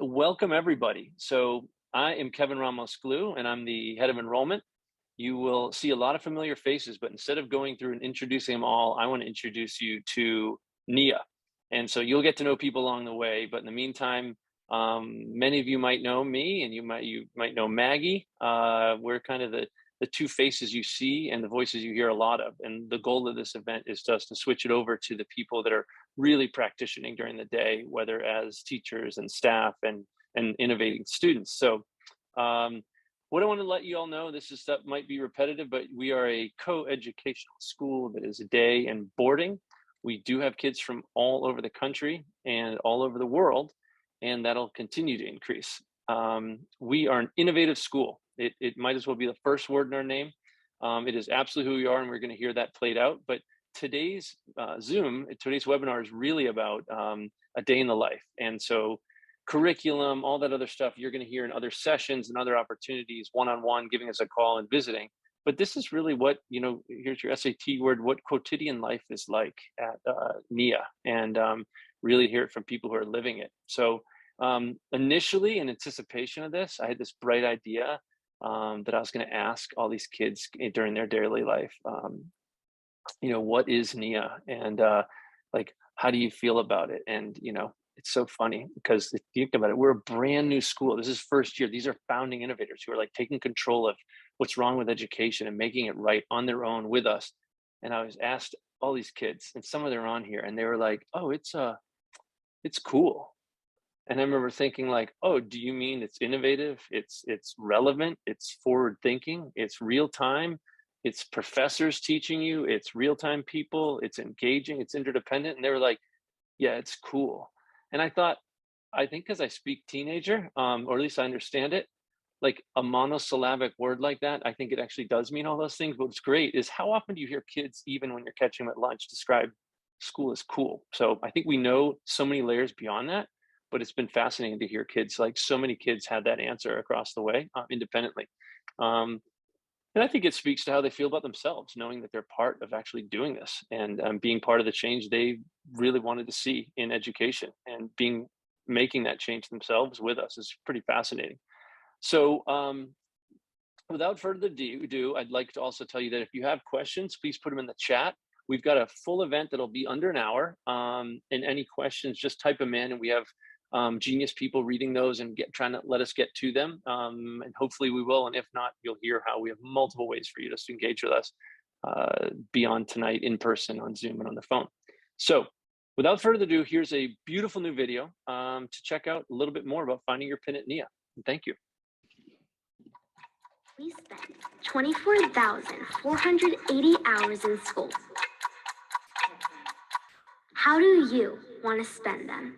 Welcome everybody. So I am Kevin Ramos-Glue and I'm the head of enrollment. You will see a lot of familiar faces, but instead of going through and introducing them all, I want to introduce you to NEIA. And so you'll get to know people along the way, but in the meantime, many of you might know me and you might know Maggie. We're kind of the two faces you see and the voices you hear a lot of. And the goal of this event is just to switch it over to the people that are really practicing during the day, whether as teachers and staff and innovating students. So what I want to let you all know, this is stuff might be repetitive, but we are a co-educational school that is day and boarding. We do have kids from all over the country and all over the world, and that'll continue to increase. We are an innovative school. It might as well be the first word in our name. It is absolutely who we are, and we're going to hear that played out. But today's today's webinar is really about a day in the life. And so curriculum, all that other stuff you're going to hear in other sessions and other opportunities, one-on-one, giving us a call and visiting. But this is really what, here's your SAT word, what quotidian life is like at NEIA, and really hear it from people who are living it. So initially, in anticipation of this, I had this bright idea that I was going to ask all these kids during their daily life, what is NEIA, and like, how do you feel about it? And it's so funny because if you think about it, we're a brand new school. This is first year. These are founding innovators who are like taking control of what's wrong with education and making it right on their own with us. And I was asked all these kids, and some of them are on here, and they were like, "Oh, it's cool." And I remember thinking like, "Oh, do you mean it's innovative? It's relevant. It's forward thinking. It's real time. It's professors teaching you. It's real time people. It's engaging. It's interdependent." And they were like, "Yeah, it's cool." And I thought, I think because I speak teenager, or at least I understand it, like a monosyllabic word like that, I think it actually does mean all those things. But what's great is how often do you hear kids, even when you're catching them at lunch, describe school as cool? So I think we know so many layers beyond that, but it's been fascinating to hear kids, like so many kids had that answer across the way independently. And I think it speaks to how they feel about themselves, knowing that they're part of actually doing this and being part of the change they really wanted to see in education, and making that change themselves with us is pretty fascinating. So without further ado, I'd like to also tell you that if you have questions, please put them in the chat. We've got a full event that'll be under an hour, and any questions, just type them in, and we have genius people reading those and trying to let us get to them, and hopefully we will. And if not, you'll hear how we have multiple ways for you to engage with us beyond tonight, in person, on Zoom, and on the phone. So without further ado, here's a beautiful new video to check out a little bit more about finding your pin at NEIA. And thank you. We spent 24,480 hours in school. How do you want to spend them?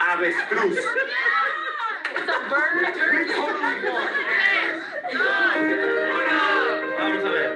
Avestruz. It's a bird. Vamos a ver.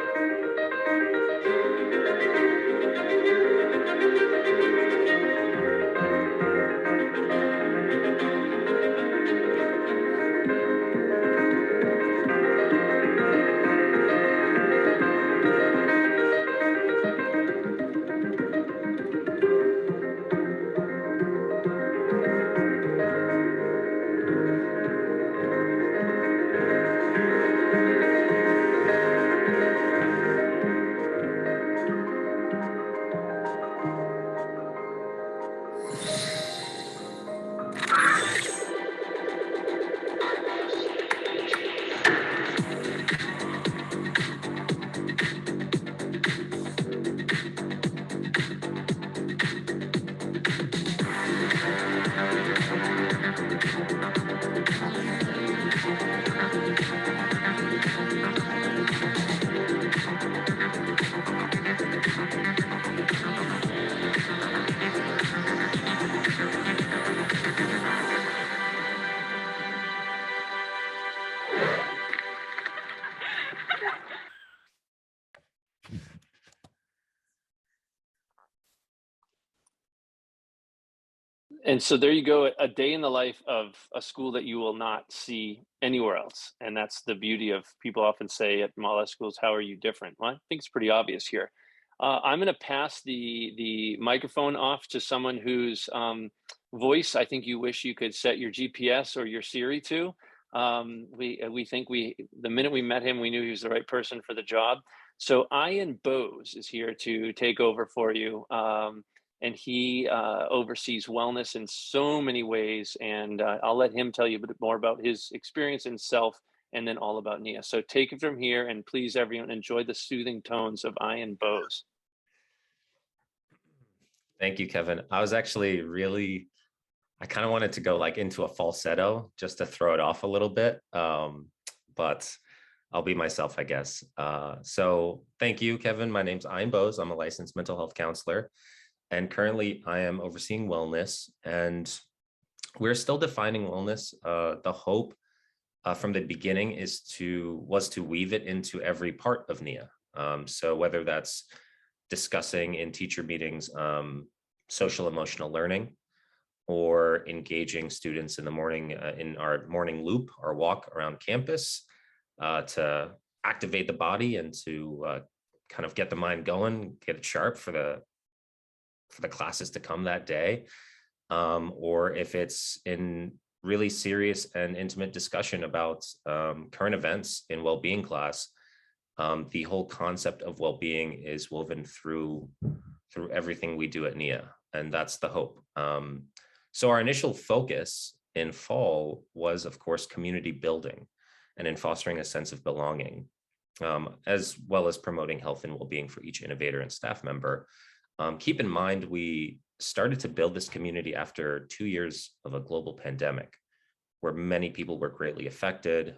And so there you go, a day in the life of a school that you will not see anywhere else. And that's the beauty of, people often say at MLS schools, how are you different? Well, I think it's pretty obvious here. I'm going to pass the microphone off to someone whose voice I think you wish you could set your GPS or your Siri to. We think the minute we met him, we knew he was the right person for the job. So Ian Bose is here to take over for you. And he oversees wellness in so many ways. And I'll let him tell you a bit more about his experience in self, and then all about NEIA. So take it from here, and please, everyone, enjoy the soothing tones of Ian Bose. Thank you, Kevin. I was actually I kind of wanted to go like into a falsetto just to throw it off a little bit, but I'll be myself, I guess. So thank you, Kevin. My name's Ian Bose. I'm a licensed mental health counselor. And currently I am overseeing wellness, and we're still defining wellness. The hope from the beginning was to weave it into every part of NEIA. So whether that's discussing in teacher meetings, social emotional learning, or engaging students in the morning in our morning loop, our walk around campus, to activate the body and to kind of get the mind going, get it sharp for the classes to come that day, or if it's in really serious and intimate discussion about current events in well-being class. The whole concept of well-being is woven through everything we do at NEIA, and that's the hope. So our initial focus in fall was, of course, community building and in fostering a sense of belonging, as well as promoting health and well-being for each innovator and staff member. Keep in mind, we started to build this community after 2 years of a global pandemic, where many people were greatly affected.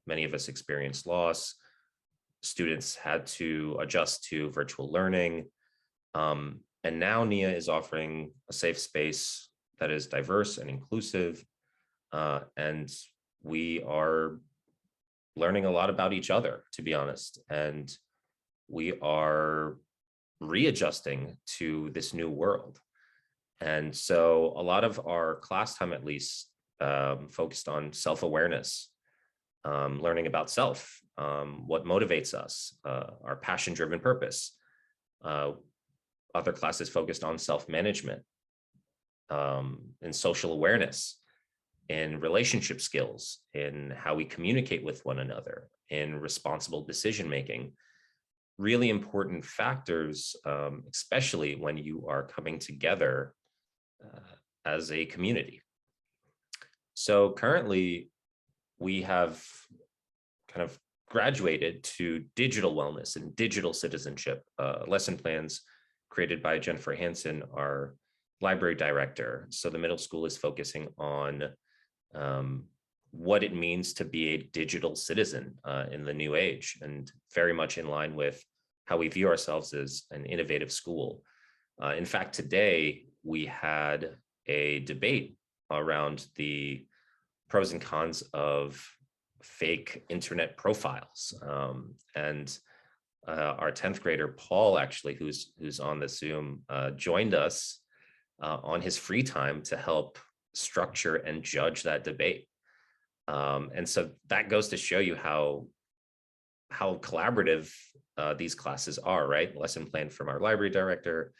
Many of us experienced loss. Students had to adjust to virtual learning. And now NEIA is offering a safe space that is diverse and inclusive. And we are learning a lot about each other, to be honest. And we are readjusting to this new world. And so a lot of our class time, at least, focused on self-awareness, learning about self, what motivates us, our passion-driven purpose. Other classes focused on self-management, and social awareness, in relationship skills, in how we communicate with one another, in responsible decision-making. Really important factors, especially when you are coming together as a community. So currently, we have kind of graduated to digital wellness and digital citizenship lesson plans created by Jennifer Hansen, our library director. So the middle school is focusing on what it means to be a digital citizen in the new age, and very much in line with how we view ourselves as an innovative school. In fact, today we had a debate around the pros and cons of fake internet profiles. And our 10th grader, Paul, actually, who's on the Zoom, joined us on his free time to help structure and judge that debate. And so that goes to show you how collaborative these classes are, right? Lesson plan from our library director.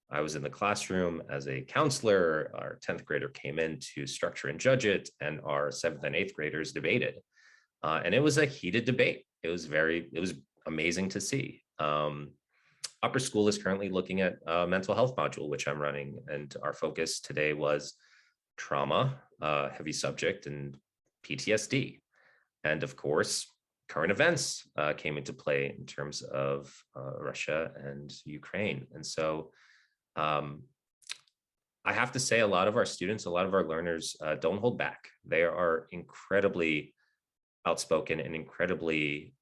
I was in the classroom as a counselor. Our 10th grader came in to structure and judge it, and our 7th and 8th graders debated. And it was a heated debate. It was amazing to see. Upper school is currently looking at a mental health module, which I'm running. And our focus today was trauma, heavy subject, and PTSD. And of course, current events came into play in terms of Russia and Ukraine. And so I have to say, a lot of our students, a lot of our learners don't hold back. They are incredibly outspoken and incredibly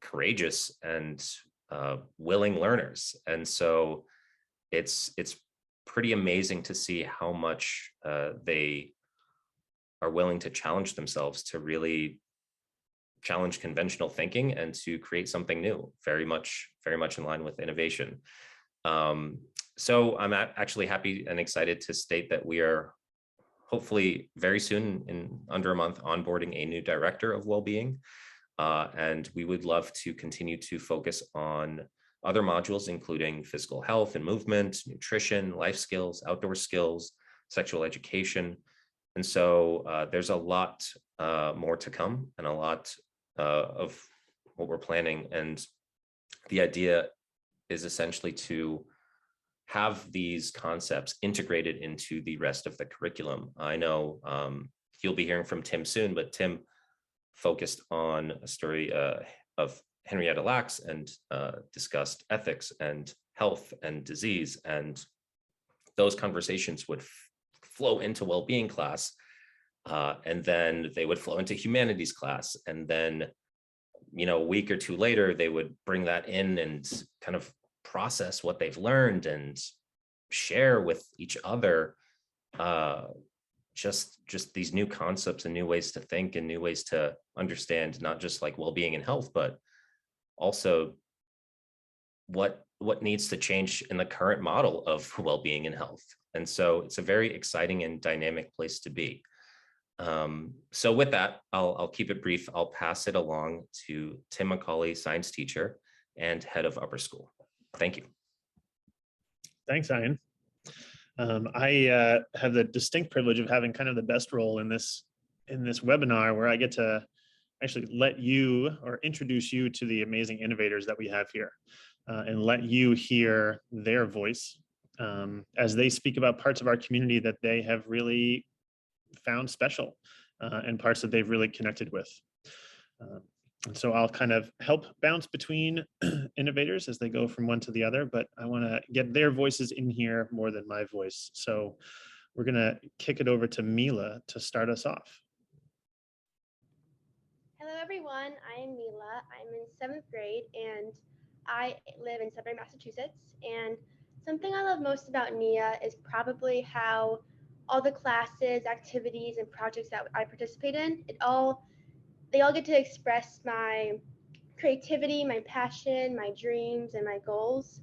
courageous and willing learners. And so it's pretty amazing to see how much they are willing to challenge themselves, to really challenge conventional thinking and to create something new, very much in line with innovation. So I'm actually happy and excited to state that we are hopefully very soon, in under a month, onboarding a new director of wellbeing. And we would love to continue to focus on other modules, including physical health and movement, nutrition, life skills, outdoor skills, sexual education. And so there's a lot more to come, and a lot of what we're planning. And the idea is essentially to have these concepts integrated into the rest of the curriculum. I know you'll be hearing from Tim soon, but Tim focused on a story of Henrietta Lacks and discussed ethics and health and disease. And those conversations would flow into well-being class. And then they would flow into humanities class. And then, a week or two later, they would bring that in and kind of process what they've learned and share with each other just these new concepts and new ways to think and new ways to understand, not just like well-being and health, but also what needs to change in the current model of well-being and health. And so it's a very exciting and dynamic place to be. So with that, I'll keep it brief. I'll pass it along to Tim McCauley, science teacher and head of upper school. Thank you. Thanks, Ian. I have the distinct privilege of having kind of the best role in this webinar, where I get to actually let you or introduce you to the amazing innovators that we have here, and let you hear their voice as they speak about parts of our community that they have really found special, and parts that they've really connected with. And so I'll kind of help bounce between innovators as they go from one to the other, but I want to get their voices in here more than my voice. So we're going to kick it over to Mila to start us off. Hello everyone, I am Mila. I'm in 7th grade and I live in Sudbury, Massachusetts. And something I love most about NEIA is probably how all the classes, activities, and projects that I participate in, they all get to express my creativity, my passion, my dreams, and my goals.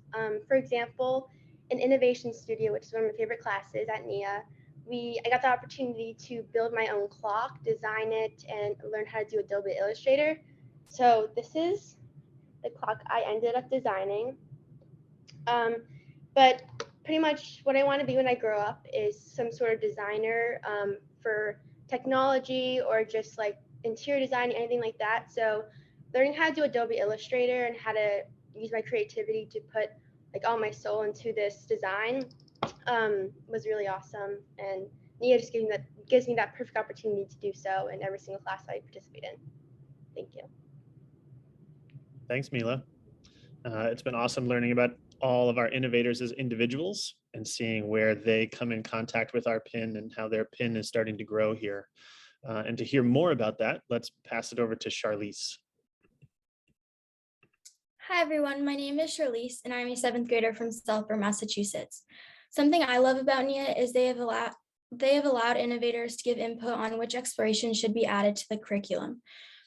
For example, in Innovation Studio, which is one of my favorite classes at NEIA, I got the opportunity to build my own clock, design it, and learn how to do Adobe Illustrator. So this is the clock I ended up designing. But pretty much what I want to be when I grow up is some sort of designer for technology or just like interior design, anything like that. So learning how to do Adobe Illustrator and how to use my creativity to put like all my soul into this design was really awesome. And NEIA just gives me that perfect opportunity to do so in every single class I participate in. Thank you. Thanks, Mila. It's been awesome learning about all of our innovators as individuals and seeing where they come in contact with our PIN and how their PIN is starting to grow here. And to hear more about that, let's pass it over to Charlize. Hi everyone, my name is Charlize and I'm a 7th grader from Southborough, Massachusetts. Something I love about NEIA is they have allowed innovators to give input on which exploration should be added to the curriculum.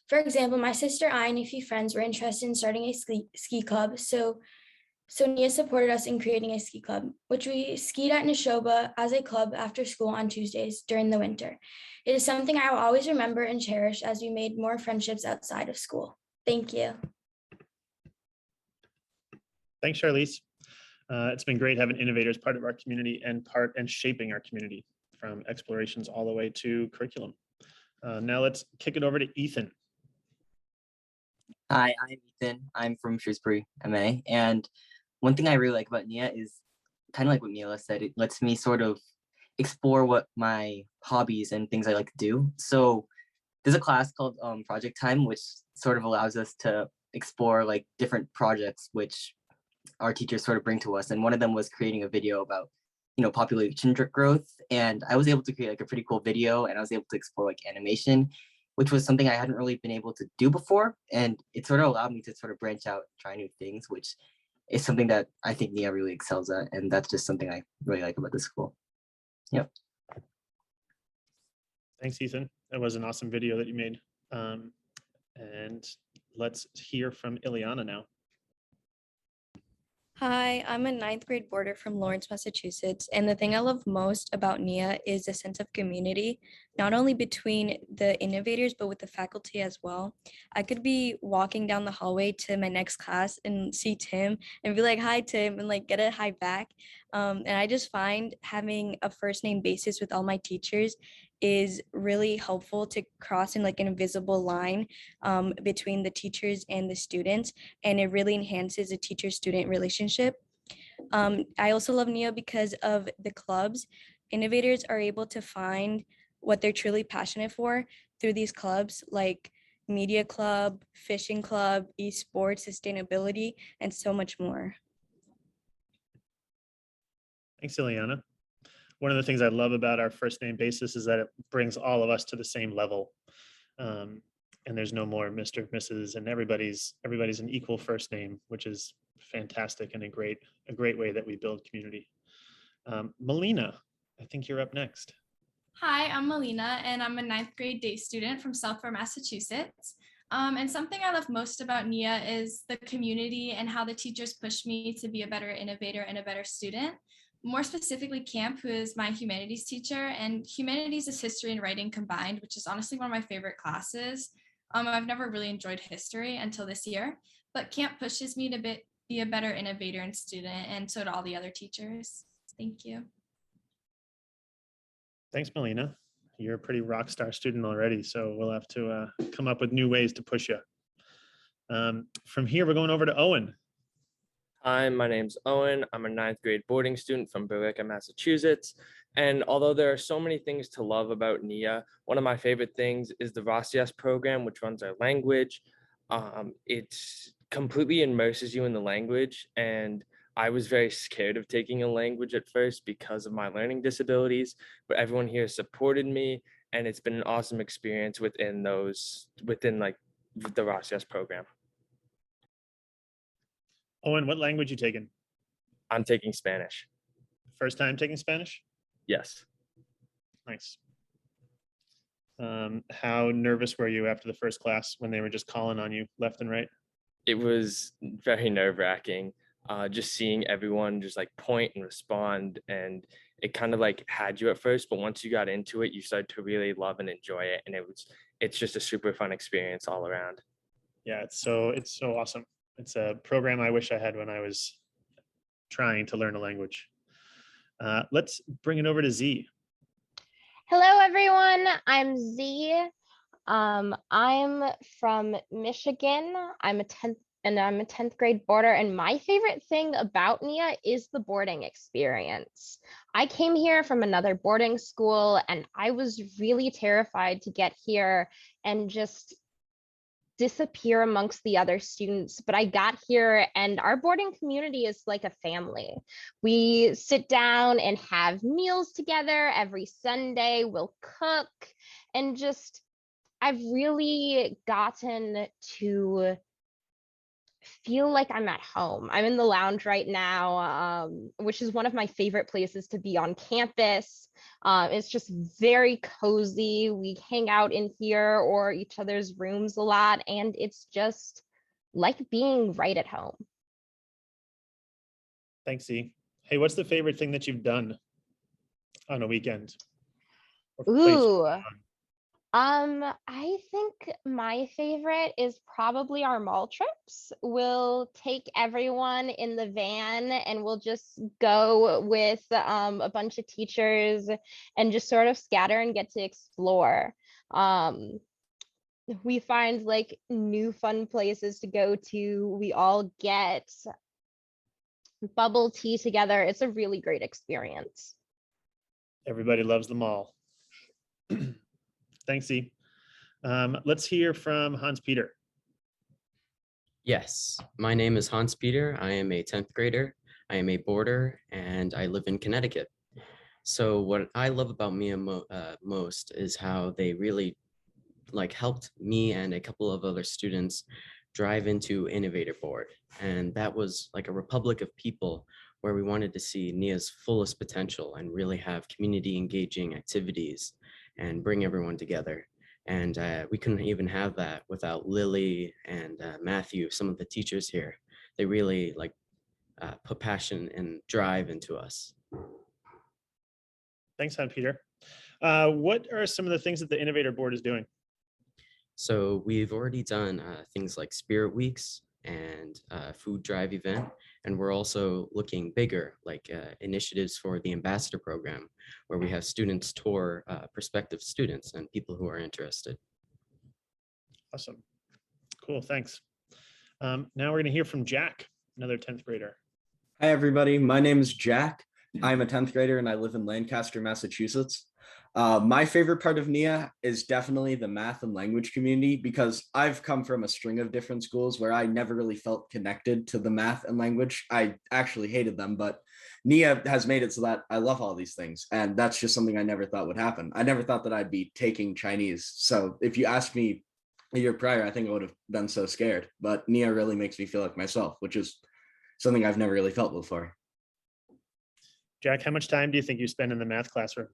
For example, my sister, I, and a few friends were interested in starting a ski club, so NEIA supported us in creating a ski club, which we skied at Neshoba as a club after school on Tuesdays during the winter. It is something I will always remember and cherish as we made more friendships outside of school. Thank you. Thanks, Charlize. It's been great having innovators part of our community and shaping our community, from explorations all the way to curriculum. Now let's kick it over to Ethan. Hi, I'm Ethan. I'm from Shrewsbury, MA. And one thing I really like about NEIA is kind of like what Mila said, it lets me sort of explore what my hobbies and things I like to do. So there's a class called Project Time, which sort of allows us to explore like different projects which our teachers sort of bring to us. And one of them was creating a video about, population growth. And I was able to create like a pretty cool video, and I was able to explore like animation, which was something I hadn't really been able to do before. And it sort of allowed me to sort of branch out, try new things, which is something that I think NEIA really excels at. And that's just something I really like about the school. Yep. Thanks, Ethan. That was an awesome video that you made. And let's hear from Ileana now. Hi, I'm a ninth grade boarder from Lawrence, Massachusetts, and the thing I love most about NEIA is the sense of community, not only between the innovators, but with the faculty as well. I could be walking down the hallway to my next class and see Tim and be like, hi, Tim, and like get a hi back. And I just find having a first name basis with all my teachers is really helpful to cross in like an invisible line between the teachers and the students, and it really enhances a teacher-student relationship. I also love NEO because of the clubs. Innovators are able to find what they're truly passionate for through these clubs, like media club, fishing club, esports, sustainability, and so much more. Thanks, Ileana. One of the things I love about our first name basis is that it brings all of us to the same level. And there's no more Mr., Mrs., and everybody's an equal first name, which is fantastic and a great way that we build community. Melina, I think you're up next. Hi, I'm Melina, and I'm a ninth grade day student from Southborough, Massachusetts. And something I love most about NEIA is the community and how the teachers push me to be a better innovator and a better student. More specifically, Camp, who is my humanities teacher, and humanities is history and writing combined, which is honestly one of my favorite classes. I've never really enjoyed history until this year, but Camp pushes me to be a better innovator and student, and so do all the other teachers. Thank you. Thanks, Melina. You're a pretty rock star student already, so we'll have to come up with new ways to push you. From here, we're going over to Owen. Hi, my name's Owen. I'm a ninth grade boarding student from Billerica, Massachusetts. And although there are so many things to love about NEIA, one of my favorite things is the Rossias program, which runs our language. It completely immerses you in the language. And I was very scared of taking a language at first because of my learning disabilities, but everyone here supported me. And it's been an awesome experience within like the Rossias program. Owen, what language you taking? I'm taking Spanish. First time taking Spanish? Yes. Nice. How nervous were you after the first class when they were just calling on you left and right? It was very nerve-wracking, just seeing everyone just like point and respond, and it kind of like had you at first, but once you got into it, you started to really love and enjoy it, and it's just a super fun experience all around. Yeah, it's so awesome. It's a program I wish I had when I was trying to learn a language. Let's bring it over to Z. Hello, everyone. I'm Z. I'm from Michigan. I'm a 10th grade boarder, and my favorite thing about NEIA is the boarding experience. I came here from another boarding school, and I was really terrified to get here and just disappear amongst the other students, but I got here and our boarding community is like a family. We sit down and have meals together every Sunday. We'll cook, and just I've really gotten to feel like I'm at home. I'm in the lounge right now, which is one of my favorite places to be on campus. It's just very cozy. We hang out in here or each other's rooms a lot, and it's just like being right at home. Thanks, Z. Hey, what's the favorite thing that you've done on a weekend? Ooh. I think my favorite is probably our mall trips. We'll take everyone in the van and we'll just go with a bunch of teachers and just sort of scatter and get to explore. We find like new fun places to go to. We all get bubble tea together. It's a really great experience. Everybody loves the mall. Thanks, Z. Let's hear from Hans Peter. Yes, my name is Hans Peter. I am a 10th grader. I am a boarder and I live in Connecticut. So what I love about NEIA most is how they really like helped me and a couple of other students drive into Innovator board. And that was like a republic of people where we wanted to see NEIA's fullest potential and really have community engaging activities and bring everyone together. And we couldn't even have that without Lily and Matthew, some of the teachers here. They really like put passion and drive into us. Thanks, Han Peter. What are some of the things that the Innovator Board is doing? So we've already done things like Spirit Weeks and food drive event. And we're also looking bigger, like initiatives for the ambassador program, where we have students tour prospective students and people who are interested. Awesome. Cool, thanks. Now we're going to hear from Jack, another 10th grader. Hi, everybody. My name is Jack. I'm a 10th grader and I live in Lancaster, Massachusetts. My favorite part of NEIA is definitely the math and language community, because I've come from a string of different schools where I never really felt connected to the math and language. I actually hated them, but NEIA has made it so that I love all these things. And that's just something I never thought would happen. I never thought that I'd be taking Chinese. So if you asked me a year prior, I think I would have been so scared. But NEIA really makes me feel like myself, which is something I've never really felt before. Jack, how much time do you think you spend in the math classroom?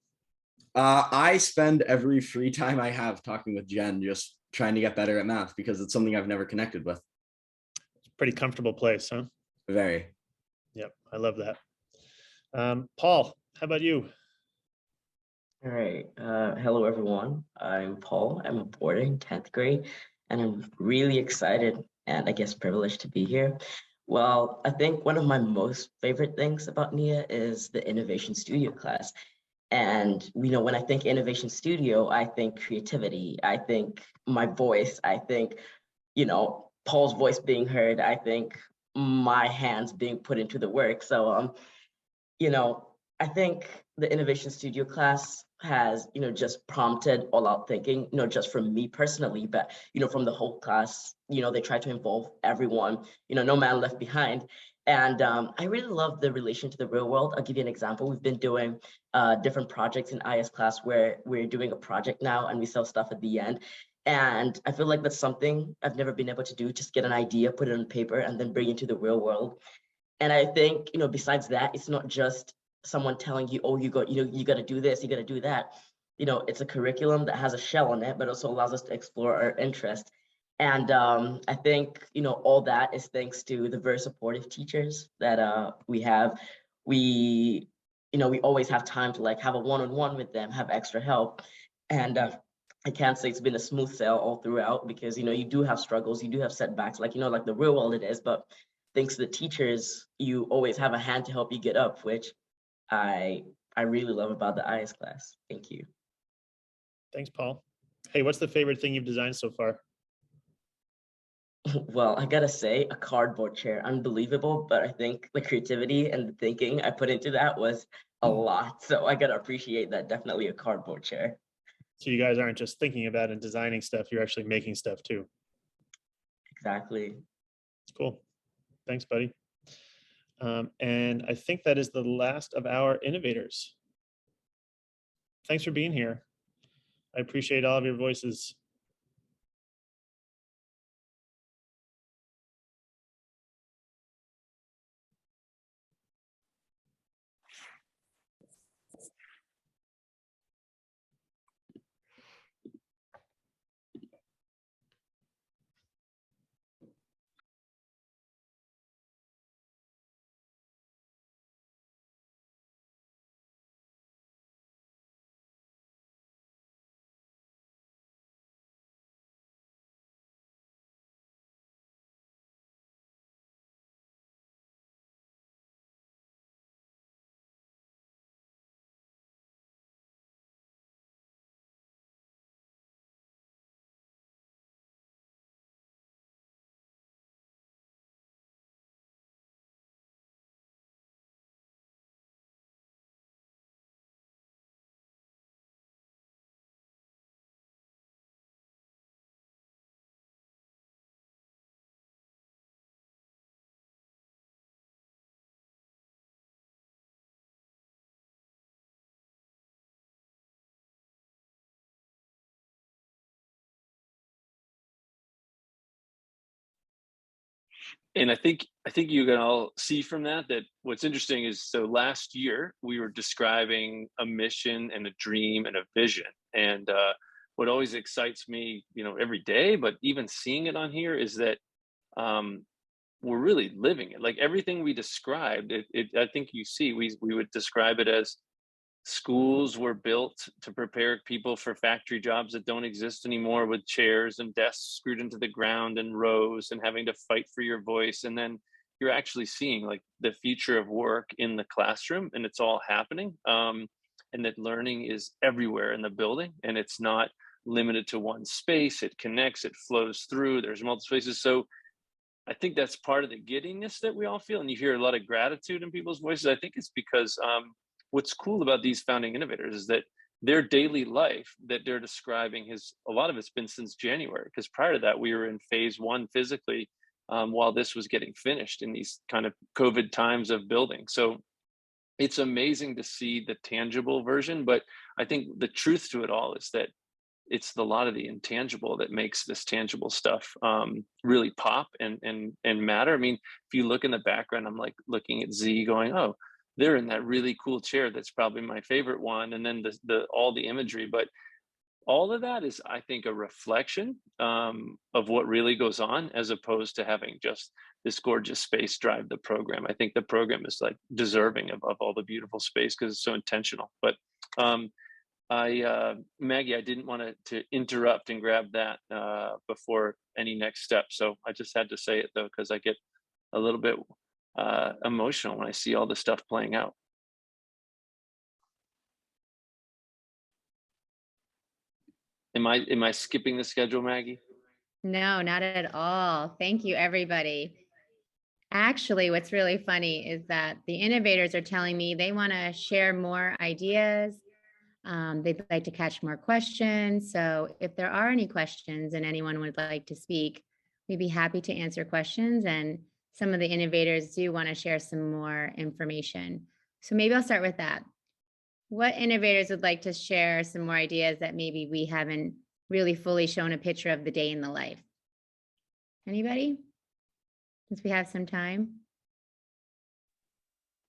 I spend every free time I have talking with Jen, just trying to get better at math, because it's something I've never connected with. It's a pretty comfortable place, huh? Very. Yep, I love that. Paul, how about you? All right. Hello, everyone. I'm Paul. I'm a boarding 10th grade, and I'm really excited and I guess privileged to be here. Well, I think one of my most favorite things about NEIA is the Innovation Studio class. And, when I think Innovation Studio, I think creativity. I think my voice. I think, Paul's voice being heard. I think my hands being put into the work. So, I think the Innovation Studio class has, just prompted all out thinking, just from me personally, but, from the whole class, they try to involve everyone, no man left behind. And I really love the relation to the real world. I'll give you an example. We've been doing different projects in IS class where we're doing a project now and we sell stuff at the end. And I feel like that's something I've never been able to do, just get an idea, put it on paper, and then bring it to the real world. And I think, besides that, it's not just someone telling you, oh, you got to do this, you got to do that. It's a curriculum that has a shell on it, but also allows us to explore our interest. And I think, all that is thanks to the very supportive teachers that we have. We always have time to have a one-on-one with them, have extra help. And I can't say it's been a smooth sail all throughout, because, you do have struggles, you do have setbacks, like the real world it is, but thanks to the teachers, you always have a hand to help you get up, which I really love about the IS class. Thank you. Thanks, Paul. Hey, what's the favorite thing you've designed so far? Well, I gotta say, a cardboard chair, unbelievable, but I think the creativity and the thinking I put into that was a lot. So I gotta appreciate that. Definitely a cardboard chair. So you guys aren't just thinking about and designing stuff, you're actually making stuff too. Exactly. Cool. Thanks, buddy. And I think that is the last of our innovators. Thanks for being here. I appreciate all of your voices. And I think you can all see from that what's interesting is, so last year we were describing a mission and a dream and a vision. And what always excites me, every day, but even seeing it on here, is that we're really living it. Like everything we described, I think you see, we would describe it as schools were built to prepare people for factory jobs that don't exist anymore, with chairs and desks screwed into the ground and rows and having to fight for your voice. And then you're actually seeing like the future of work in the classroom, and it's all happening. And that learning is everywhere in the building, and it's not limited to one space. It connects, it flows through, there's multiple spaces. So I think that's part of the giddiness that we all feel, and you hear a lot of gratitude in people's voices. I think it's because what's cool about these founding innovators is that their daily life that they're describing has, a lot of it's been since January, because prior to that we were in phase one physically, while this was getting finished in these kind of COVID times of building. So it's amazing to see the tangible version, but I think the truth to it all is that it's a lot of the intangible that makes this tangible stuff really pop and matter. I mean, if you look in the background, I'm like looking at Z going, oh, they're in that really cool chair. That's probably my favorite one. And then all the imagery, but all of that is, I think, a reflection of what really goes on, as opposed to having just this gorgeous space drive the program. I think the program is like deserving of all the beautiful space because it's so intentional. But Maggie, I didn't want to interrupt and grab that before any next step. So I just had to say it though, because I get a little bit emotional when I see all this stuff playing out. Am I skipping the schedule, Maggie? No, not at all. Thank you, everybody. Actually, what's really funny is that the innovators are telling me they want to share more ideas. They'd like to catch more questions. So if there are any questions and anyone would like to speak, we'd be happy to answer questions. And some of the innovators do want to share some more information. So maybe I'll start with that. What innovators would like to share some more ideas that maybe we haven't really fully shown a picture of the day in the life? Anybody? Since we have some time.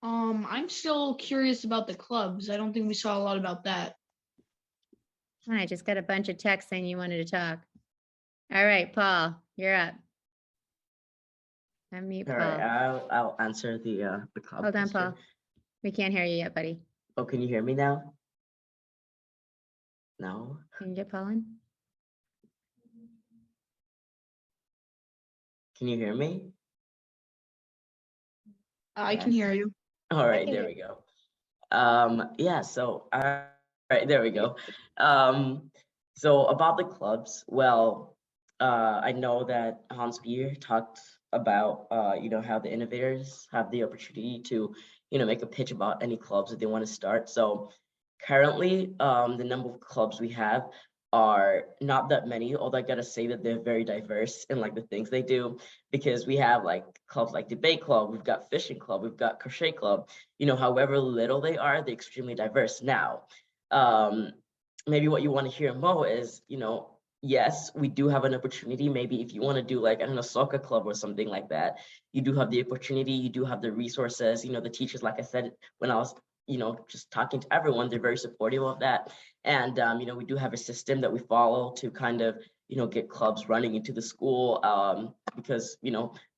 I'm still curious about the clubs. I don't think we saw a lot about that. I just got a bunch of texts saying you wanted to talk. All right, Paul, you're up. Unmute Paul. All right, I'll answer the club. Hold on, question. Paul. We can't hear you yet, buddy. Oh, can you hear me now? No. Can you get Paul in? Can you hear me? I can hear you. All right, there we go. Yeah, so all right, there we go. So about the clubs, well, I know that Hans Beer talked about how the innovators have the opportunity to make a pitch about any clubs that they want to start. So currently, the number of clubs we have are not that many, although I gotta say that they're very diverse in like the things they do, because we have like clubs like debate club, we've got fishing club, we've got crochet club. However little they are, they're extremely diverse. Now, maybe what you want to hear more is, yes, we do have an opportunity. Maybe if you want to do like, I don't know, soccer club or something like that, you do have the opportunity, you do have the resources, the teachers, like I said, when I was just talking to everyone, they're very supportive of that. And, we do have a system that we follow to kind of, get clubs running into the school, because,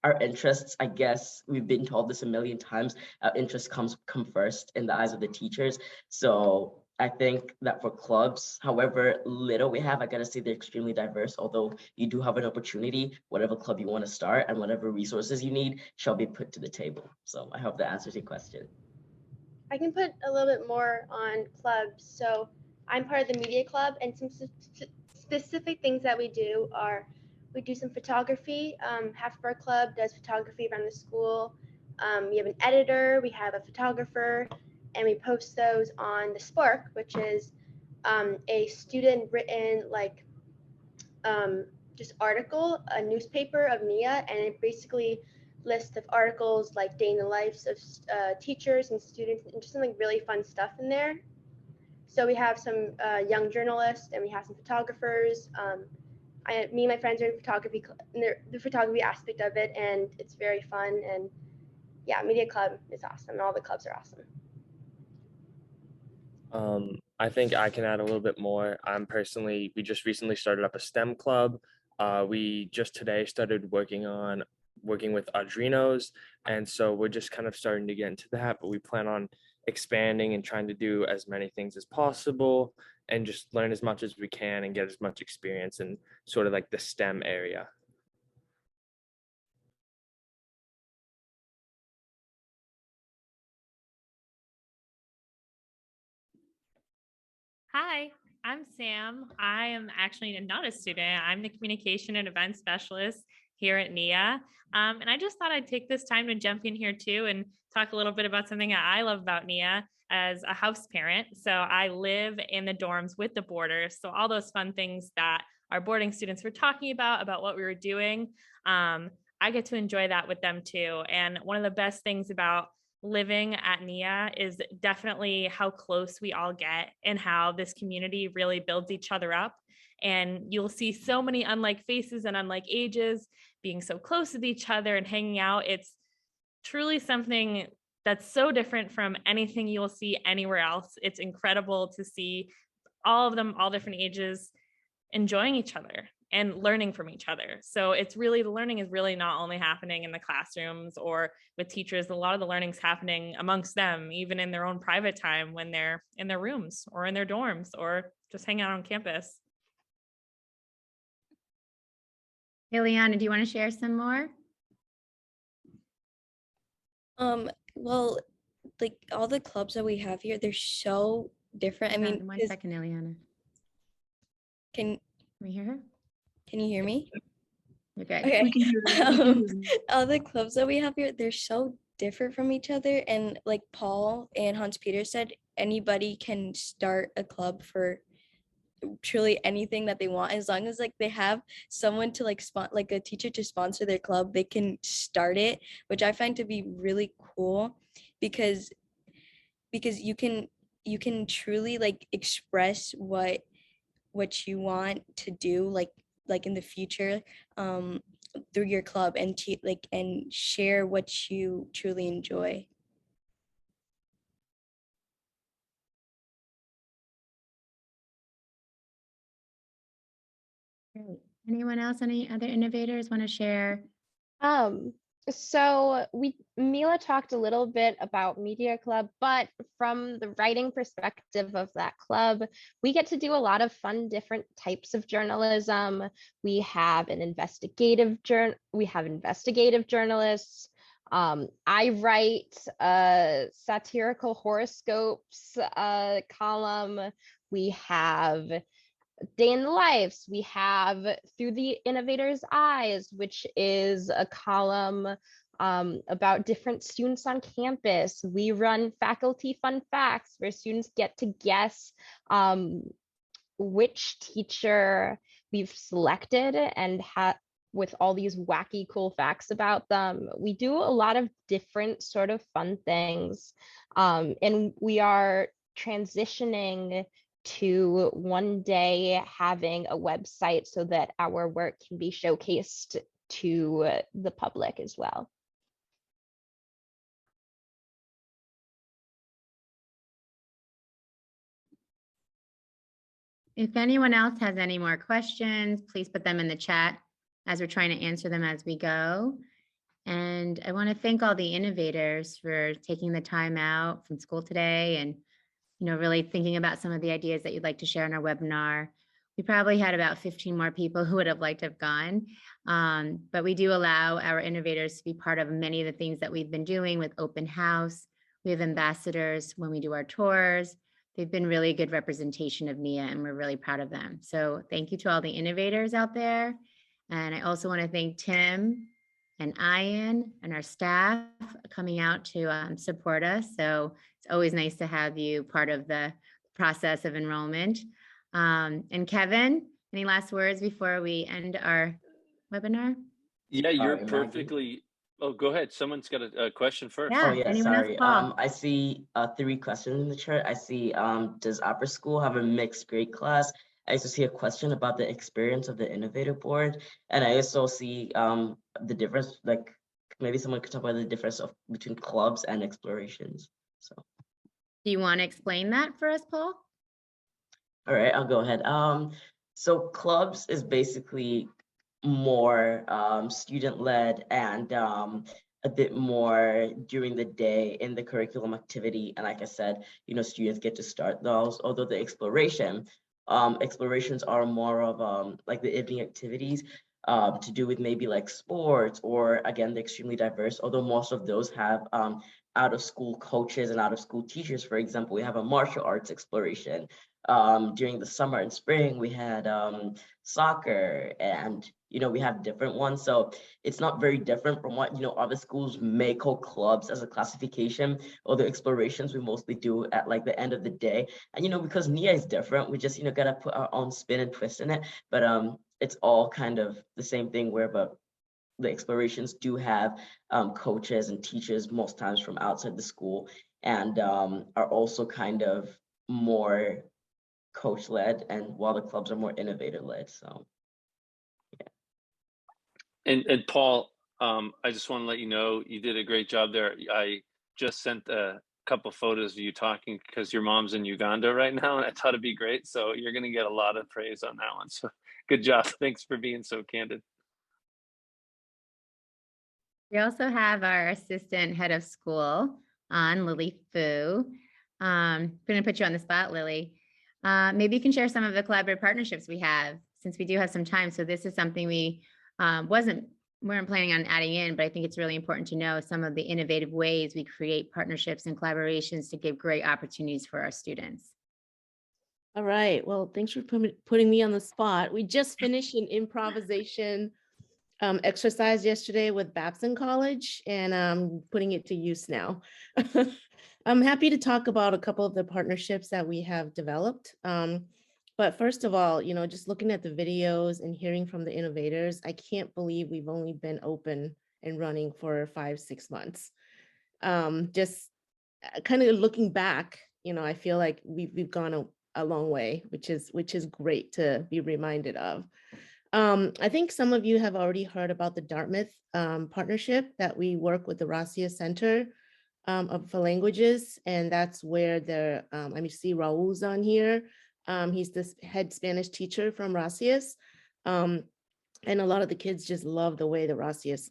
our interests, I guess we've been told this a million times, our interests come first in the eyes of the teachers. So I think that for clubs, however little we have, I gotta say they're extremely diverse, although you do have an opportunity, whatever club you want to start and whatever resources you need shall be put to the table. So I hope that answers your question. I can put a little bit more on clubs. So I'm part of the media club, and some specific things that we do are we do some photography. Half of our club does photography around the school. We have an editor, we have a photographer, and we post those on the Spark, which is a student written just article, a newspaper of NEIA, and it basically list of articles like day in the lives of teachers and students, and just some like really fun stuff in there. So we have some young journalists and we have some photographers. Me and my friends are in photography, the photography aspect of it, and it's very fun. And yeah, media club is awesome, and all the clubs are awesome. I think I can add a little bit more. We just recently started up a STEM club. We just today started working on working with Arduinos. And so we're just kind of starting to get into that, but we plan on expanding and trying to do as many things as possible and just learn as much as we can and get as much experience in sort of like the STEM area. Hi, I'm Sam. I am actually not a student. I'm the communication and event specialist here at NEIA. And I just thought I'd take this time to jump in here too and talk a little bit about something that I love about NEIA as a house parent. So I live in the dorms with the boarders. So all those fun things that our boarding students were talking about what we were doing, I get to enjoy that with them too. And one of the best things about living at NEIA is definitely how close we all get and how this community really builds each other up. And you'll see so many unlike faces and unlike ages being so close with each other and hanging out. It's truly something that's so different from anything you'll see anywhere else. It's incredible to see all of them, all different ages, enjoying each other and learning from each other. So it's really, the learning is really not only happening in the classrooms or with teachers, a lot of the learning's happening amongst them, even in their own private time when they're in their rooms or in their dorms or just hanging out on campus. Ileana, do you want to share some more? Well, like all the clubs that we have here, they're so different. I mean, one second, Ileana. Can we hear her? Can you hear me? Okay. Okay. We can hear you. All the clubs that we have here, they're so different from each other. And like Paul and Hans Peter said, anybody can start a club for truly anything that they want, as long as like they have someone to like like a teacher to sponsor their club, they can start it, which I find to be really cool because you can truly like express what you want to do like in the future through your club and and share what you truly enjoy. Great. Anyone else, any other innovators want to share? So Mila talked a little bit about Media Club, but from the writing perspective of that club, we get to do a lot of fun, different types of journalism. We have an investigative journalists. I write a satirical horoscopes column. We have Day in the Lives. We have Through the Innovator's Eyes, which is a column about different students on campus. We run Faculty Fun Facts, where students get to guess which teacher we've selected and with all these wacky, cool facts about them. We do a lot of different sort of fun things. And we are transitioning to one day having a website so that our work can be showcased to the public as well. If anyone else has any more questions, please put them in the chat as we're trying to answer them as we go. And I want to thank all the innovators for taking the time out from school today and really thinking about some of the ideas that you'd like to share in our webinar. We probably had about 15 more people who would have liked to have gone, but we do allow our innovators to be part of many of the things that we've been doing with open house. We have ambassadors when we do our tours. They've been really good representation of NEIA and we're really proud of them. So thank you to all the innovators out there. And I also want to thank Tim and Ian and our staff coming out to support us. So it's always nice to have you part of the process of enrollment. And Kevin, any last words before we end our webinar? Yeah, you're perfectly. Oh, go ahead. Someone's got a question first. Oh yeah, sorry. I see 3 questions in the chat. I see does Opera School have a mixed grade class? I also see a question about the experience of the Innovator board, and I also see the difference. Like maybe someone could talk about the difference between clubs and explorations. So, do you want to explain that for us, Paul? All right, I'll go ahead. So clubs is basically more student-led and a bit more during the day in the curriculum activity. And like I said, students get to start those, although the explorations are more of like the evening activities to do with maybe like sports, or again, they're extremely diverse, although most of those have out of school coaches and out of school teachers. For example, we have a martial arts exploration. During the summer and spring, we had soccer, and we have different ones. So it's not very different from what other schools may call clubs as a classification, or the explorations we mostly do at like the end of the day. And because NEIA is different, we just gotta put our own spin and twist in it. But it's all kind of the same thing, where the explorations do have coaches and teachers most times from outside the school, and are also kind of more coach led, and while the clubs are more innovator led. So And Paul, I just want to let you know you did a great job there. I just sent a couple photos of you talking because your mom's in Uganda right now, and I thought it'd be great. So you're going to get a lot of praise on that one. So good job. Thanks for being so candid. We also have our assistant head of school on, Lily Fu. I'm going to put you on the spot, Lily. Maybe you can share some of the collaborative partnerships we have, since we do have some time. So this is something we weren't planning on adding in, but I think it's really important to know some of the innovative ways we create partnerships and collaborations to give great opportunities for our students. All right. Well, thanks for putting me on the spot. We just finished an improvisation exercise yesterday with Babson College, and I'm putting it to use now. I'm happy to talk about a couple of the partnerships that we have developed. But first of all, just looking at the videos and hearing from the innovators, I can't believe we've only been open and running for 5-6 months. Just kind of looking back, I feel like we've gone a long way, which is great to be reminded of. I think some of you have already heard about the Dartmouth partnership that we work with the Racia Center for Languages, and that's where I see Raul's on here. He's the head Spanish teacher from Racias, and a lot of the kids just love the way the Racias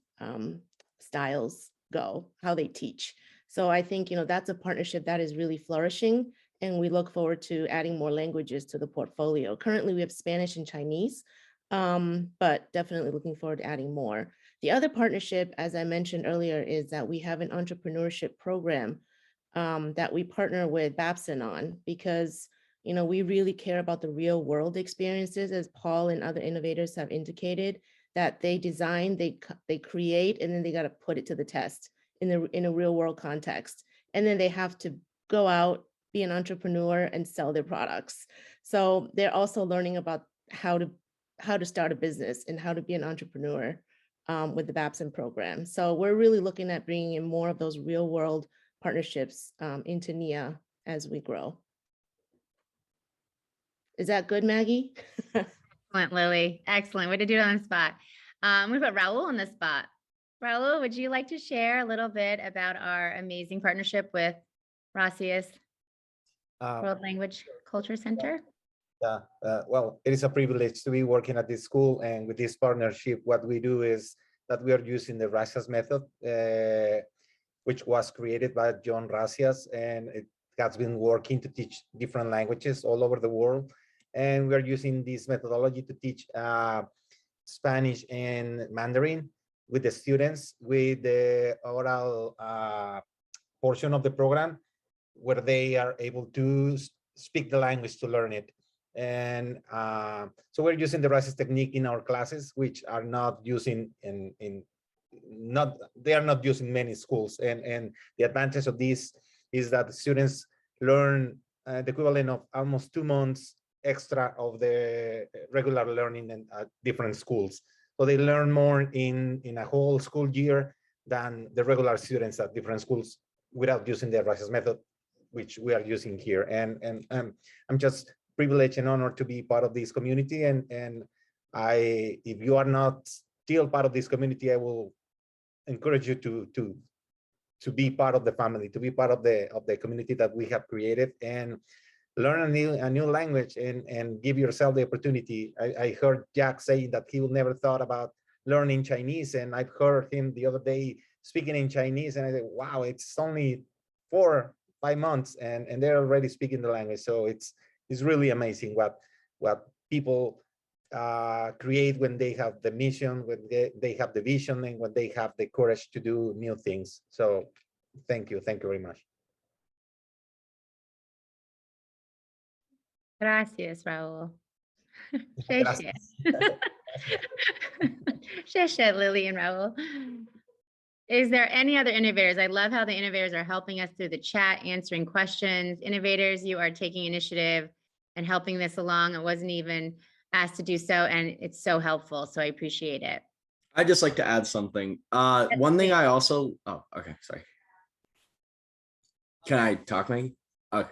styles go, how they teach. So I think that's a partnership that is really flourishing, and we look forward to adding more languages to the portfolio. Currently, we have Spanish and Chinese, but definitely looking forward to adding more. The other partnership, as I mentioned earlier, is that we have an entrepreneurship program that we partner with Babson on, because we really care about the real world experiences, as Paul and other innovators have indicated, that they design, they create, and then they got to put it to the test in a real world context. And then they have to go out, be an entrepreneur, and sell their products. So they're also learning about how to start a business and how to be an entrepreneur with the Babson program. So we're really looking at bringing in more of those real world partnerships into NEIA as we grow. Is that good, Maggie? Excellent, Lily. Excellent. Way to do it on the spot. I'm going to put Raul on the spot. Raul, would you like to share a little bit about our amazing partnership with Racias World Language Culture Center? Yeah, well, it is a privilege to be working at this school, and with this partnership, what we do is that we are using the Racias method, which was created by John Racias, and it has been working to teach different languages all over the world. And we are using this methodology to teach Spanish and Mandarin with the students, with the oral portion of the program, where they are able to speak the language to learn it. And so we're using the Racias technique in our classes, which are not using they are not using many schools. And the advantage of this is that the students learn the equivalent of almost 2 months extra of the regular learning in different schools. So they learn more in a whole school year than the regular students at different schools without using the Racias method, which we are using here. And I'm just privileged and honored to be part of this community. And if you are not still part of this community, I will encourage you to be part of the family, to be part of the community that we have created. And learn a new language and give yourself the opportunity. I heard Jack saying that he will never thought about learning Chinese, and I've heard him the other day speaking in Chinese, and I said, wow, it's only 4-5 months and they're already speaking the language. So it's really amazing what people create when they have the mission, when they have the vision, and when they have the courage to do new things. So thank you very much. Gracias, Raul. 谢谢. 谢谢, Lily and Raul. Is there any other innovators? I love how the innovators are helping us through the chat, answering questions. Innovators, you are taking initiative and helping this along. I wasn't even asked to do so, and it's so helpful. So I appreciate it. I'd just like to add something. One thing I also, oh, okay, sorry. Can I talk, Maggie? Okay.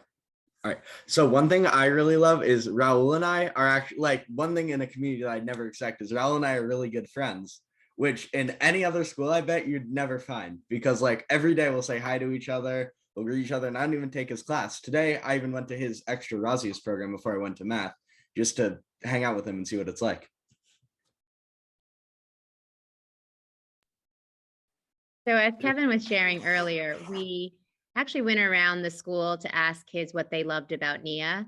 All right. So one thing I really love is Raul and I are actually, like, one thing in a community that I'd never expect is Raul and I are really good friends, which in any other school, I bet you'd never find, because like every day we'll say hi to each other, we'll greet each other, and I don't even take his class. Today, I even went to his extra Rosius program before I went to math, just to hang out with him and see what it's like. So as Kevin was sharing earlier, we actually went around the school to ask kids what they loved about NEIA.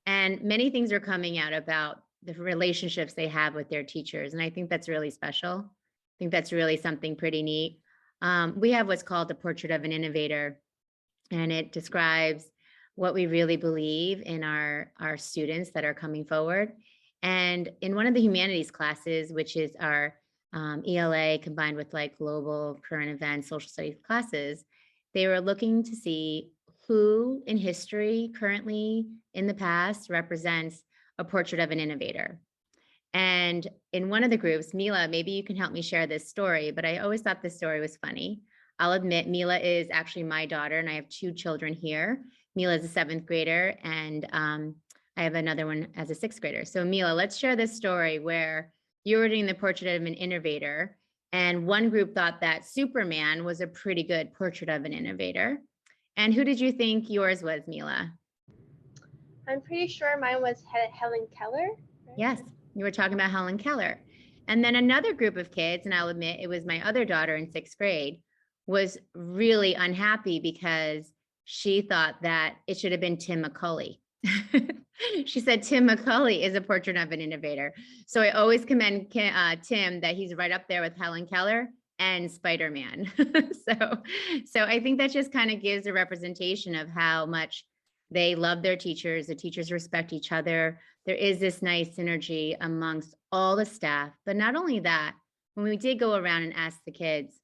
And many things are coming out about the relationships they have with their teachers. And I think that's really special. I think that's really something pretty neat. We have what's called the Portrait of an Innovator, and it describes what we really believe in our students that are coming forward. And in one of the humanities classes, which is our ELA combined with like global current events, social studies classes, they were looking to see who in history, currently, in the past, represents a portrait of an innovator. And in one of the groups, Mila, maybe you can help me share this story, but I always thought this story was funny. I'll admit, Mila is actually my daughter, and I have 2 children here. Mila is a 7th grader, and I have another one as a 6th grader. So Mila, let's share this story where you were doing the portrait of an innovator, and one group thought that Superman was a pretty good portrait of an innovator. And who did you think yours was, Mila? I'm pretty sure mine was Helen Keller. Right? Yes, you were talking about Helen Keller. And then another group of kids, and I'll admit it was my other daughter in 6th grade, was really unhappy because she thought that it should have been Tim McCauley. She said Tim McCauley is a portrait of an innovator. So I always commend Tim that he's right up there with Helen Keller and Spider-Man. So I think that just kind of gives a representation of how much they love their teachers. The teachers respect each other. There is this nice synergy amongst all the staff. But not only that, when we did go around and ask the kids,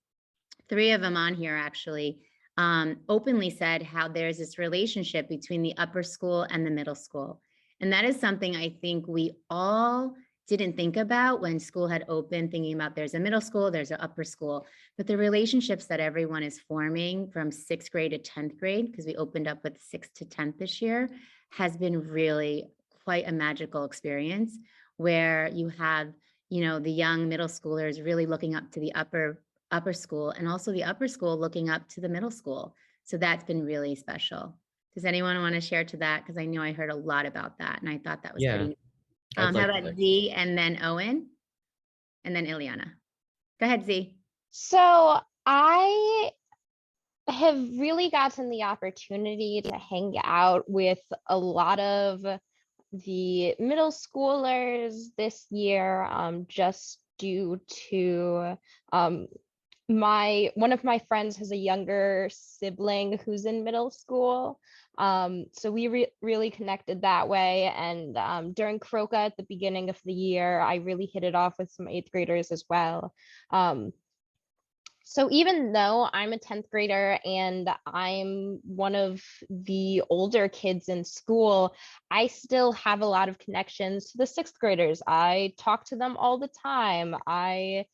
3 of them on here actually openly said how there's this relationship between the upper school and the middle school. And that is something I think we all didn't think about when school had opened, thinking about there's a middle school, there's an upper school, but the relationships that everyone is forming from 6th grade to 10th grade, because we opened up with 6th to 10th this year, has been really quite a magical experience where you have, you know, the young middle schoolers really looking up to the upper school, and also the upper school looking up to the middle school. So that's been really special. Does anyone want to share to that? Because I know I heard a lot about that, and I thought that was pretty neat. How about Z and then Owen and then Ileana? Go ahead, Z. So I have really gotten the opportunity to hang out with a lot of the middle schoolers this year, just due to one of my friends has a younger sibling who's in middle school. So we really connected that way. And during Croca at the beginning of the year, I really hit it off with some 8th graders as well. So even though I'm a 10th grader and I'm one of the older kids in school, I still have a lot of connections to the 6th graders. I talk to them all the time. I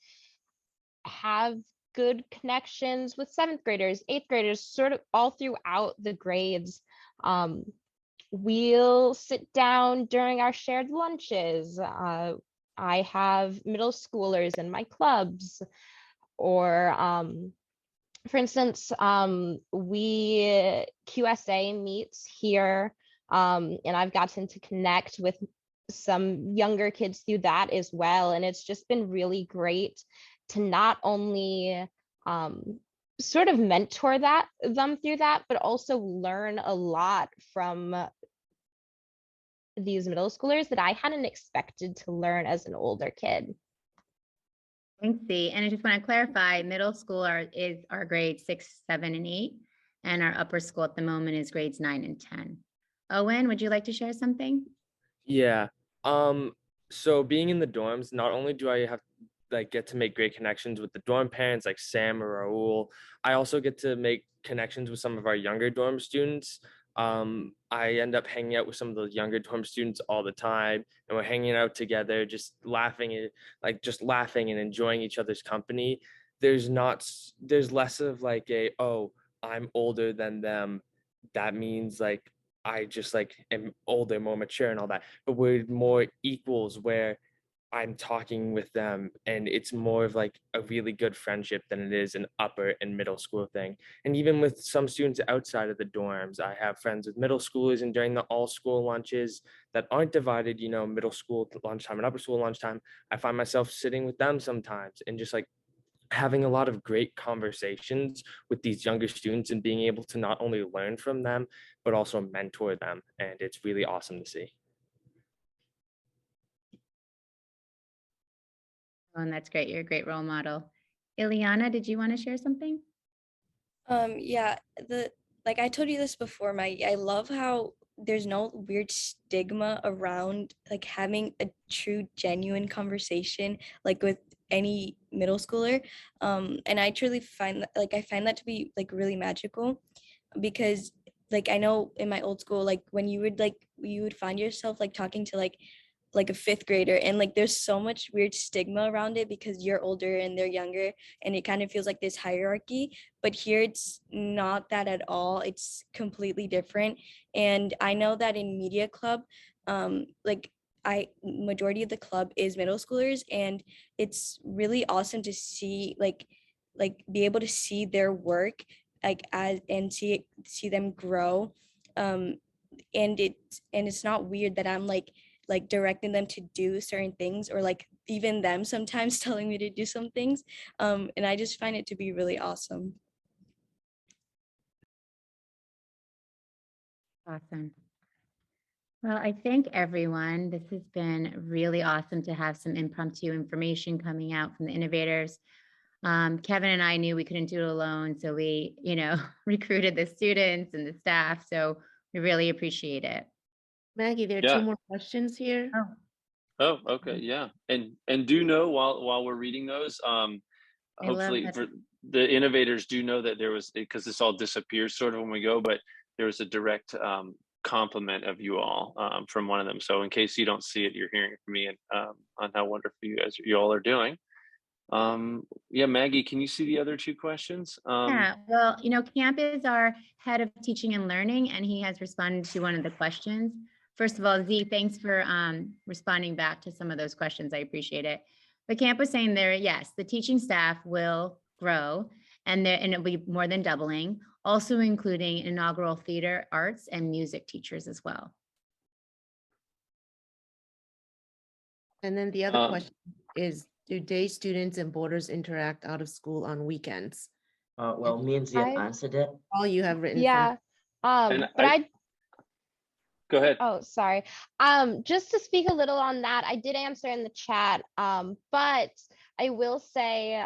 have good connections with 7th graders, 8th graders, sort of all throughout the grades. We'll sit down during our shared lunches. I have middle schoolers in my clubs, or for instance, QSA meets here And I've gotten to connect with some younger kids through that as well. And it's just been really great to not only sort of mentor them through that, but also learn a lot from these middle schoolers that I hadn't expected to learn as an older kid. Thanks, Dee. And I just want to clarify, middle school is our grades 6, 7, and 8, and our upper school at the moment is grades 9 and 10. Owen, would you like to share something? Yeah. So being in the dorms, not only do I have get to make great connections with the dorm parents like Sam or Raul, I also get to make connections with some of our younger dorm students. I end up hanging out with some of those younger dorm students all the time, and we're hanging out together, just laughing and enjoying each other's company. There's less of oh, I'm older than them. That means I just am older, more mature and all that. But we're more equals where I'm talking with them, and it's more of a really good friendship than it is an upper and middle school thing. And even with some students outside of the dorms, I have friends with middle schoolers, and during the all school lunches that aren't divided, middle school lunchtime and upper school lunchtime, I find myself sitting with them sometimes and just having a lot of great conversations with these younger students and being able to not only learn from them, but also mentor them. And it's really awesome to see. Oh, and that's great. You're a great role model. Ileana, did you want to share something? Yeah, I told you this before, Maggie. I love how there's no weird stigma around having a true, genuine conversation with any middle schooler. And I truly find that I find that to be really magical, because I know in my old school, when you would find yourself talking to a fifth grader, and there's so much weird stigma around it because you're older and they're younger, and it kind of feels like this hierarchy. But here it's not that at all. It's completely different. And I know that in media club, majority of the club is middle schoolers, and it's really awesome to see be able to see their work and see them grow. And it's not weird that I'm directing them to do certain things, or even them sometimes telling me to do some things. And I just find it to be really awesome. Awesome. Well, I thank everyone. This has been really awesome to have some impromptu information coming out from the innovators. Kevin and I knew we couldn't do it alone, so we, recruited the students and the staff. So we really appreciate it. Maggie, there are 2 more questions here. Oh, okay, yeah. And do know while we're reading those, hopefully for the innovators do know that there was, because this all disappears sort of when we go, but there was a direct compliment of you all from one of them. So in case you don't see it, you're hearing it from me, and on how wonderful you all are doing. Yeah, Maggie, can you see the other 2 questions? Yeah, well, Camp is our head of teaching and learning, and he has responded to one of the questions. First of all, Z, thanks for responding back to some of those questions. I appreciate it. But Camp was saying there, yes, the teaching staff will grow, and it'll be more than doubling, also including inaugural theater, arts, and music teachers as well. And then the other question is, do day students and boarders interact out of school on weekends? Well, me and Zia answered it. All you have written. Yeah. Go ahead. Oh, sorry. Just to speak a little on that, I did answer in the chat, but I will say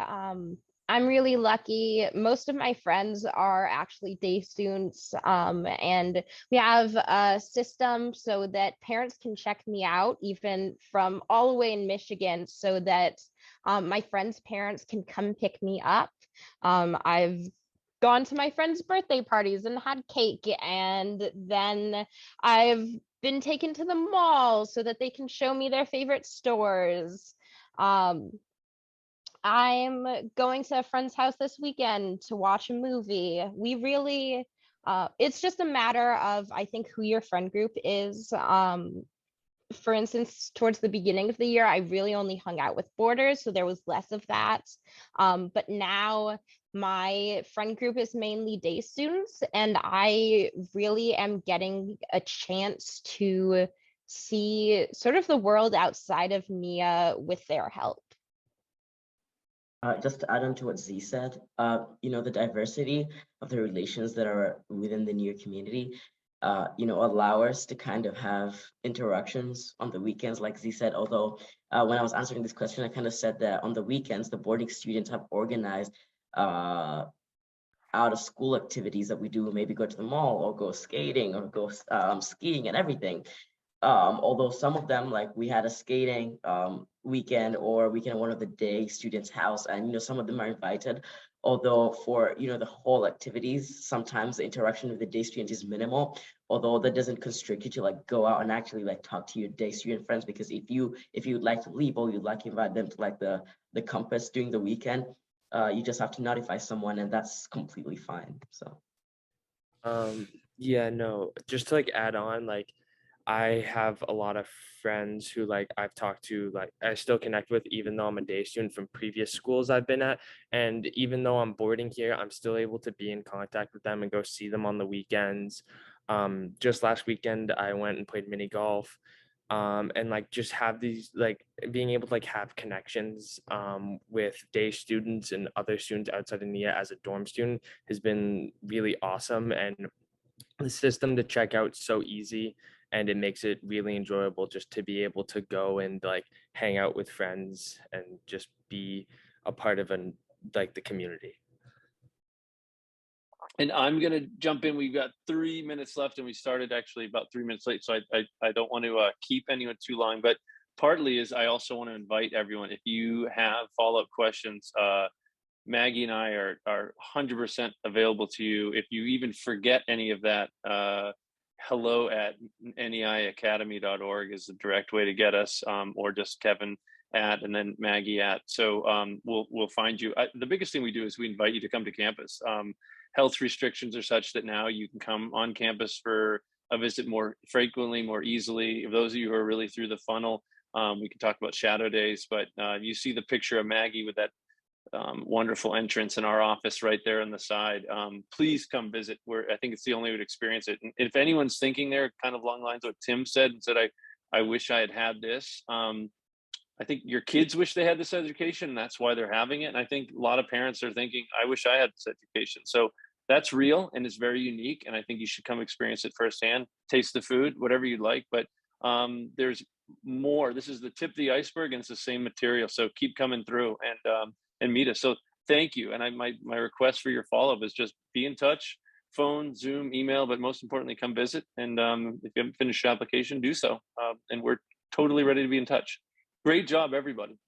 I'm really lucky. Most of my friends are actually day students, and we have a system so that parents can check me out even from all the way in Michigan, so that my friends' parents can come pick me up. I've gone to my friends' birthday parties and had cake, and then I've been taken to the mall so that they can show me their favorite stores. I'm going to a friend's house this weekend to watch a movie. We really, it's just a matter of, I think, who your friend group is. For instance, towards the beginning of the year, I really only hung out with boarders, so there was less of that. But now My friend group is mainly day students, and I really am getting a chance to see sort of the world outside of NEIA with their help. Just to add on to what Z said, the diversity of the relations that are within the NEIA community, allow us to kind of have interactions on the weekends, like Z said. Although when I was answering this question, I kind of said that on the weekends, the boarding students have organized out of school activities that we do, maybe go to the mall or go skating or go skiing and everything. Although some of them, like we had a skating weekend or weekend at one of the day students' house, and some of them are invited. Although for the whole activities, sometimes the interaction with the day student is minimal. Although that doesn't constrict you to like go out and actually like talk to your day student friends, because if you'd like to leave or you'd like to invite them to like the campus during the weekend, you just have to notify someone, and that's completely fine. So. Yeah, no, just to like add on, like I have a lot of friends who like I've talked to, like I still connect with, even though I'm a day student from previous schools I've been at. And even though I'm boarding here, I'm still able to be in contact with them and go see them on the weekends. Just last weekend, I went and played mini golf. And like just have these, like being able to like have connections with day students and other students outside of NEIA as a dorm student has been really awesome. And the system to check out so easy, and it makes it really enjoyable just to be able to go and like hang out with friends and just be a part of like the community. And I'm going to jump in. We've got 3 minutes left, and we started actually about 3 minutes late. So I don't want to keep anyone too long, but partly is I also want to invite everyone, if you have follow-up questions, Maggie and I are 100% available to you. If you even forget any of that, hello@neiacademy.org is the direct way to get us, or just Kevin at, and then Maggie at. So we'll find you. The biggest thing we do is we invite you to come to campus. Health restrictions are such that now you can come on campus for a visit more frequently, more easily. If those of you who are really through the funnel, we can talk about shadow days, but you see the picture of Maggie with that wonderful entrance in our office right there on the side. Please come visit. I think it's the only way to experience it. And if anyone's thinking there, kind of along the lines of what Tim said, and said, I wish I had this. I think your kids wish they had this education, and that's why they're having it. And I think a lot of parents are thinking, I wish I had this education. So that's real, and it's very unique. And I think you should come experience it firsthand, taste the food, whatever you'd like. But there's more. This is the tip of the iceberg, and it's the same material. So keep coming through and meet us. So thank you. And my request for your follow-up is just be in touch, phone, Zoom, email, but most importantly, come visit. And if you haven't finished your application, do so. And we're totally ready to be in touch. Great job, everybody.